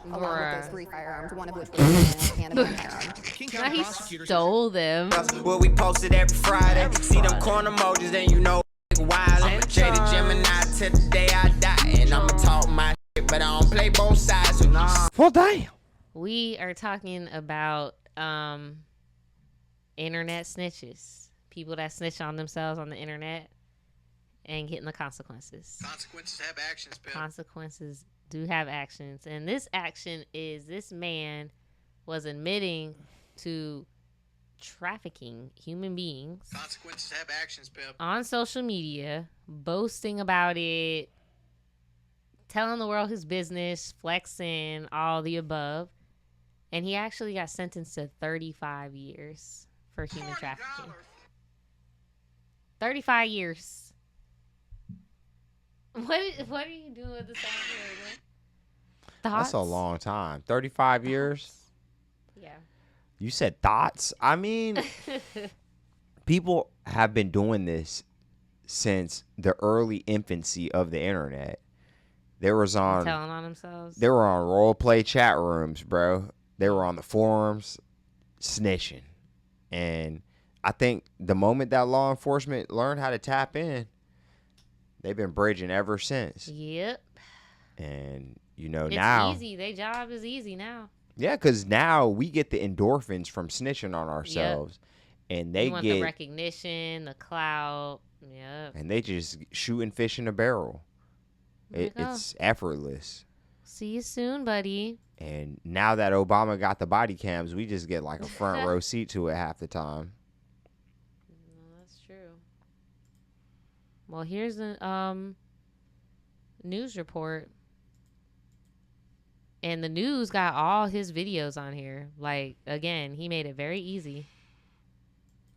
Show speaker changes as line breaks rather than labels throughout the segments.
along with those 3 firearms, one of which was and a firearm.
Now he stole them.
Well, we posted every Friday. See them corner emojis, then you know wild. Jaded Gemini till the day I die. And I'ma talk my shit, but I don't play both sides.
Well, damn.
We are talking about internet snitches. People that snitch on themselves on the internet and getting the consequences.
Consequences have actions, Pimp.
Consequences do have actions. And this action is this man was admitting to trafficking human beings.
Consequences have actions, Pimp.
On social media, boasting about it, telling the world his business, flexing, all the above. And he actually got sentenced to 35 years for human trafficking. 35 years. What are you doing with the sound?
That's a long time. 35 years?
Yeah.
You said thoughts? I mean, people have been doing this since the early infancy of the internet. They was on
telling on themselves.
They were on role play chat rooms, bro. They were on the forums snitching. And I think the moment that law enforcement learned how to tap in, they've been bridging ever since.
Yep.
And, you know,
it's
now.
It's easy. Their job is easy now.
Yeah, because now we get the endorphins from snitching on ourselves. Yep. And they
want
get
the recognition, the clout. Yep.
And they just shooting fish in a barrel. It's effortless.
See you soon, buddy.
And now that Obama got the body cams, we just get like a front row seat to it half the time.
That's true. Well, here's a news report. And the news got all his videos on here. Like, again, he made it very easy.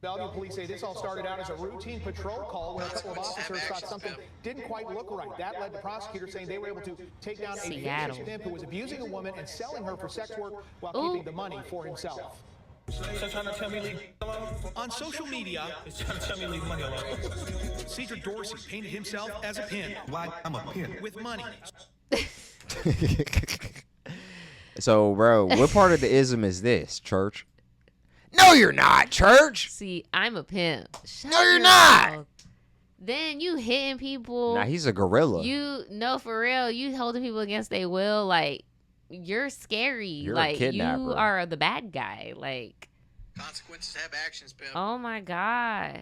Bellevue police say this all started out as a routine patrol call where a couple of officers thought something didn't quite look right. That led to prosecutors saying they were able to take down a vicious pimp who was abusing a woman and selling her for sex work while keeping the money for himself.
So trying to tell me leave alone?
On social media,
It's trying to tell me leave money alone.
CJ Dorsey painted himself as a pimp.
Why? I'm a pimp.
With money.
So, bro, what part of the ism is this, church? No, you're not, church.
See, I'm a pimp.
No, you're not.
Then you hitting people.
Nah, he's a gorilla.
No, for real. You holding people against their will. Like, you're scary.
You're
like,
a kidnapper.
you are the bad guy. Like,
consequences have actions, Pimp.
Oh my gosh.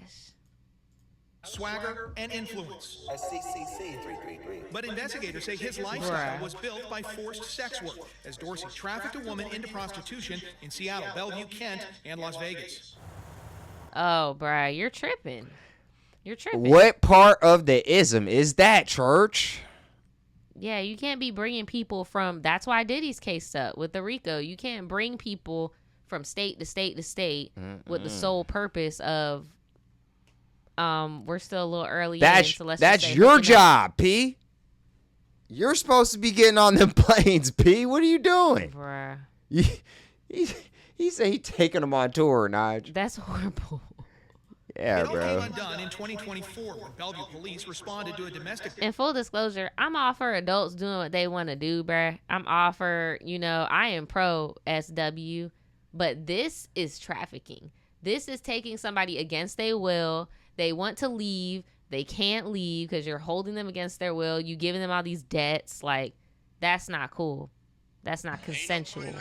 Swagger and influence.
CCC 333.
But investigators say his lifestyle was built by forced sex work, as Dorsey trafficked a woman into prostitution in Seattle, Bellevue, Kent, and Las Vegas.
Oh, bruh, you're tripping. You're tripping.
What part of the ism is that, church?
Yeah, you can't be bringing people from. That's why Diddy's case up with the RICO. You can't bring people from state to state to state with the sole purpose of. We're still a little early.
That's your job, P. You're supposed to be getting on them planes, P. What are you doing?
Bruh.
He
said he taking them on tour, Nige.
That's horrible.
Yeah,
it all
bro.
came undone in 2024 when Bellevue police responded to a domestic.
In full disclosure, I'm all for adults doing what they want to do, bruh. I'm all for, I am pro SW, but this is trafficking. This is taking somebody against their will. They want to leave. They can't leave because you're holding them against their will. You giving them all these debts. Like, that's not cool. That's not consensual.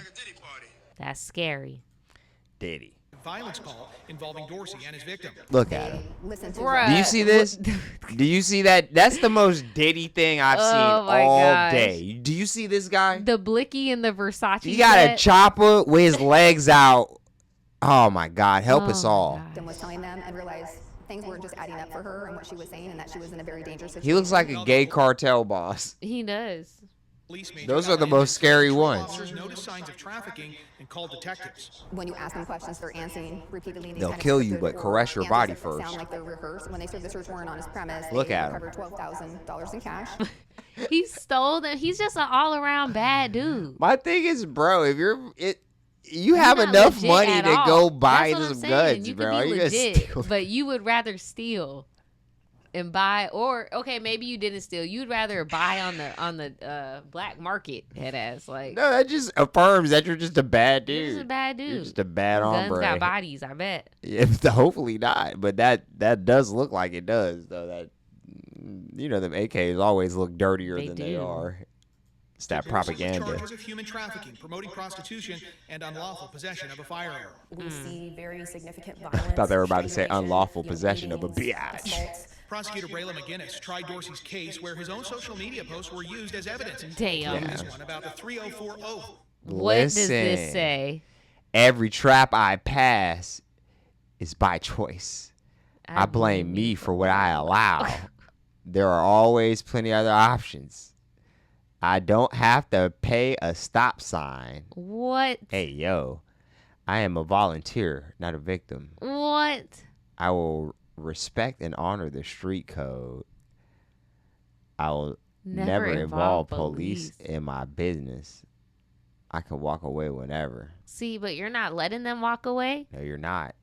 That's scary.
Diddy.
Violence call involving Dorsey and his victim.
Look at him.
Listen to
Do you see this? Do you see that? That's the most Diddy thing I've seen all day. Do you see this guy?
The Blicky and the Versace.
He got a chopper with his legs out. Oh my God! Help us all.
And was telling them and realized things weren't just adding up for her and what she was saying, and that she was in a very dangerous situation.
He looks like a gay cartel boss.
He does.
Those are the most scary ones.
Officers noticed signs of trafficking and called detectives.
When you ask them questions, they're answering repeatedly.
They'll kill you, but caress your body first.
Sound like they're rehearsed. When they served the search warrant on his premise,
Look at him.
recovered $12,000 in cash.
He stole them. He's just an all-around bad dude.
My thing is, bro, if you have enough money to go buy some goods,
you
bro.
Could be legit,
steal?
but you would rather steal. and buy, or okay, maybe you didn't steal. You'd rather buy on the black market, head ass. Like,
No, that just affirms that you're just a bad dude.
you're just a bad dude.
You're just a bad
Guns
hombre.
got bodies, I bet.
Yeah, hopefully not, but that does look like it does, though. That them AKs always look dirtier than they
do.
are. It's that
Dorsey with
propaganda.
charges of human trafficking, promoting prostitution, and unlawful possession of a firearm.
We see very significant violence.
Thought they were about to say
strangulation,
unlawful possession of a
beatings,
biatch.
assaults.
Prosecutor Braylon McGinnis tried Dorsey's case where his own social media posts were used as evidence.
Damn.
This one about the 304 oath.
What does this
Listen.
say?
Every trap I pass is by choice. I blame me for what I allow. There are always plenty other options. I don't have to pay a stop sign.
What?
Hey, yo, I am a volunteer, not a victim.
What?
I will respect and honor the street code. I will never involve police in my business. I can walk away whenever.
See, but you're not letting them walk away.
No, you're not.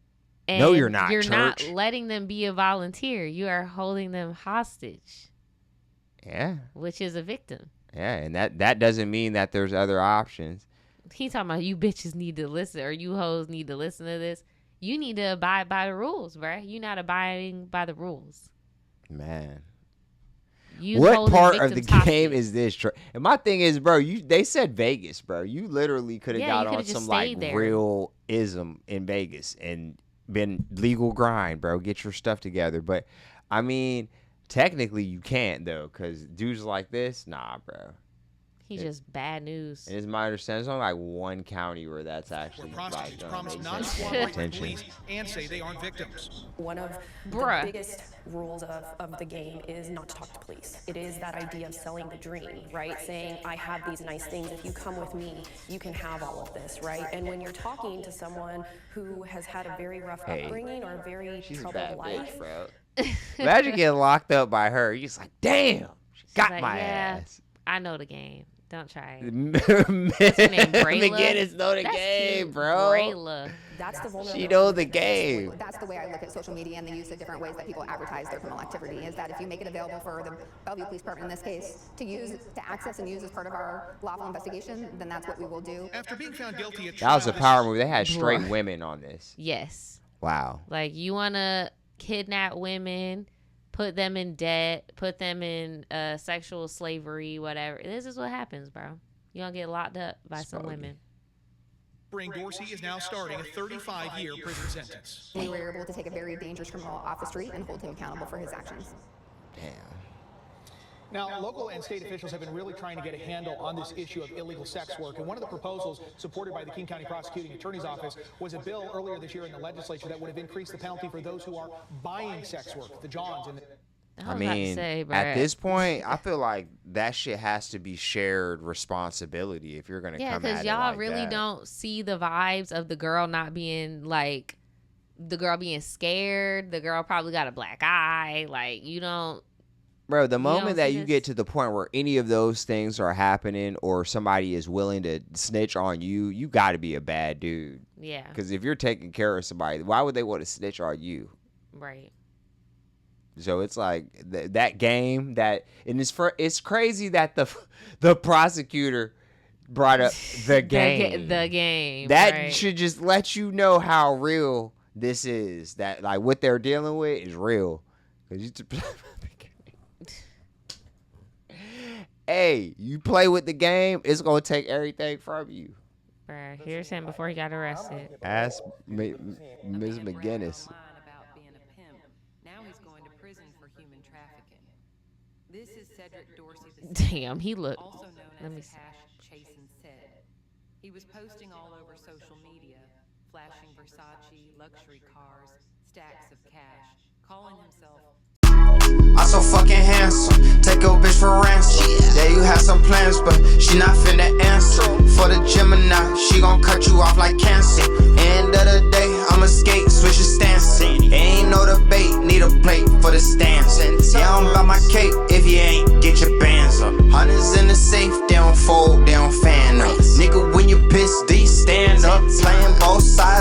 And
No, you're not,
You're not
church.
letting them be a volunteer. You are holding them hostage,
Yeah.
which is a victim.
Yeah, and that doesn't mean that there's other options.
He talking about you bitches need to listen, or you hoes need to listen to this. You need to abide by the rules, bruh. You're not abiding by the rules.
Man.
You
What
holding
part of the
victims hostage.
game is this? And my thing is, bro, they said Vegas, bro. You literally could have
Yeah,
got
you
on
coulda just
some like
stayed there.
real ism in Vegas and been legal grind, bro. Get your stuff together. But I mean, technically you can't though, because dudes like this, nah, bro.
He's just bad news.
And it's my understanding, there's only like one county where that's actually
Where prosecutors
like
promise
makes
not to
sense.
cooperate with
Attention.
police and say they aren't victims.
One of
Bruh.
the biggest rules of the game is not to talk to police. It is that idea of selling the dream, right? Saying, I have these nice things. If you come with me, you can have all of this, right? And when you're talking to someone who has had a very rough
Hey,
upbringing or a very
She's a
troubled
bad
life,
bitch, bro. Imagine getting locked up by her. You're just like, damn, she got
like,
my
yeah.
ass.
I know the game. Don't try it.
McGinnis know the
That's
game,
cute.
bro.
Brayla.
that's the vulnerability.
She know the game.
That's the way I look at social media and the use of different ways that people advertise their criminal activity, is that if you make it available for the Bellevue Police Department in this case to access and use as part of our lawful investigation, then that's what we will do.
After being found guilty at
That was a
trial,
power move. They had straight women on this.
Yes.
Wow.
Like, you want to kidnap women, put them in debt, put them in sexual slavery, whatever. This is what happens, bro. You're going to get locked up by some women.
Dorsey is now starting a 35-year prison sentence.
We were able to take a very dangerous criminal off the street and hold him accountable for his actions.
Damn.
Now, local and state officials have been really trying to get a handle on this issue of illegal sex work. And one of the proposals supported by the King County Prosecuting Attorney's Office was a bill earlier this year in the legislature that would have increased the penalty for those who are buying sex work, the Johns. And
I mean, at this point, I feel like that shit has to be shared responsibility if you're gonna
Yeah,
come at
because
it
y'all
like
really
that.
don't see the vibes of the girl not being like, the girl being scared. The girl probably got a black eye. Like, you don't.
Bro, the
don't
moment that
see
you
this?
get to the point where any of those things are happening or somebody is willing to snitch on you, you got to be a bad dude.
Yeah.
Because if you're taking care of somebody, why would they want to snitch on you?
Right.
So it's like that game that, and it's crazy that the prosecutor brought up the game.
The game.
That
right.
should just let you know how real this is. That like what they're dealing with is real. 'Cause hey, you play with the game, it's gonna take everything from you.
Bruh, here's him before he got arrested.
Ask Ms. McGinnis.
About being a pimp. Now he's going to prison for human trafficking. This is Cedric Dorsey,
Damn, he looked.
also known
Let me
as
see.
Hash Chasin' Said. He was posting all over social media, flashing Versace, luxury cars, stacks of cash, calling himself
I'm so fucking handsome. Take your bitch for ransom. Yeah, you have some plans, but she not finna answer. For the Gemini, she gon' cut you off like cancer. End of the day, I'ma skate, switch your stance. Ain't no debate, need a plate for the stance. Yeah, I'm by my cape, if you ain't, get your bands up. Hundreds in the safe, they don't fold, they don't fan up. Nigga, when you piss, these stand up. Playing both sides